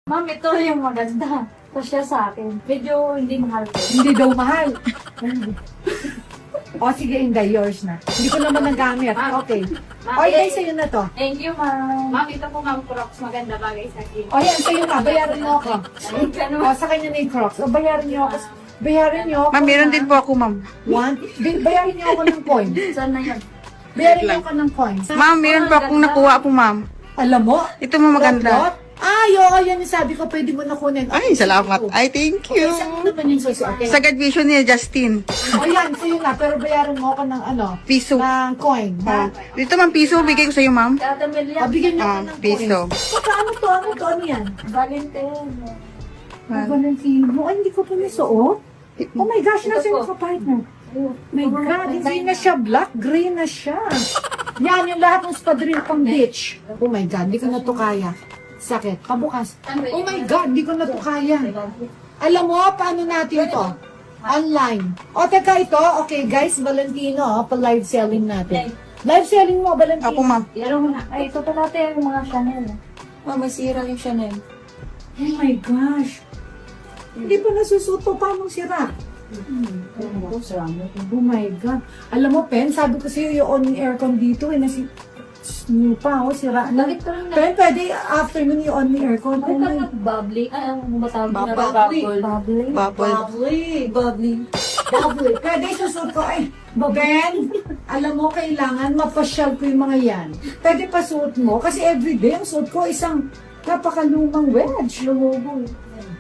Ma'am, ito yung maganda. Ito siya sa akin. Medyo hindi mahal ko. Hindi daw mahal. O sige, hindi. Yours na. Hindi ko naman nagamit. Okay. O, guys, sa'yo na to. Thank you, ma'am. Ma'am, ito po ma'am, Crocs. Maganda bagay sa akin. O yan, sa'yo na. Bayaran mo ako. O, sa kanya na yung Crocs. O, bayaran niyo ako. Bayaran niyo ako. Ma'am, meron din po ako, ma'am. Bayaran niyo ako ng coin. Saan na yan? Bayaran niyo ako ng coin. Ma'am, meron po akong nakuha po, ma'am. Alam mo? Ito mo maganda. Ay, oo, yan yung sabi ko. Pwede mo na kunin. Ay, salamat. Ay, thank you. Okay, saan naman yung susi? Okay. Sa graduation ni Justin. O yan, sa'yo na. Pero bayaran mo ako ng ano? Piso. Ng coin. Ha? Dito, ma'am, piso. Bigay ko sa'yo, ma'am. Tatamil yan. Bigyan niyo ako ng Piso. Baka ano to? Ano to? Ano yan? Valentine. Valentino. Ay, hindi ko pa nasuot. Oh my gosh, nasa yung kapatid mo. My God, hindi na siya black, gray na siya. Yan, yung lahat ng spadril pang beach. Oh my God, hindi ko na to kaya. Sakit, pabukas. Oh my God, hindi ko na to kaya. Alam mo, paano natin to? Online. O, teka ito. Okay, guys, Valentino, pa-live selling natin. Live selling mo, Valentino. Ako, ma'am. Ay, ito pa natin yung mga Chanel. Masira yung Chanel. Oh my gosh. Hindi pa nasusuot to. Paano sira? Oh my God. Alam mo, Pen, sabi ko sa'yo, yung on aircon dito, new pa, sira na. Bakit ko lang Pen, pwede afternoon yung on aircon. Oh my bubbly? Ay, ang matawag na Bubbly. Bubbly. Bubble. Double. Pwede susuot ko. Ay, Ben, alam mo, kailangan mapasyal ko yung mga yan. Pwede pa suot mo. Kasi everyday ang suot ko isang napakalumang wedge. Lumubong.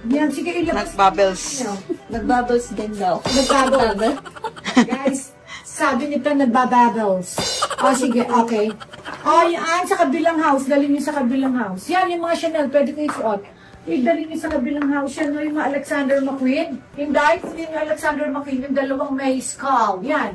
Yan, sige, ilabas. Nag-bubbles. Nagbubbles din daw. Nagbabubbles. Guys, sabi ni Pen, nagbabubbles. O, sige, okay. O, yan, sa kabilang house. Dali niyo sa kabilang house. Yan, yung mga Chanel, pwede ko isuot. Dali niyo sa kabilang house. Yan, no, yung mga Alexander McQueen. Yung dahil yung Alexander McQueen, yung dalawang may skull. Yan.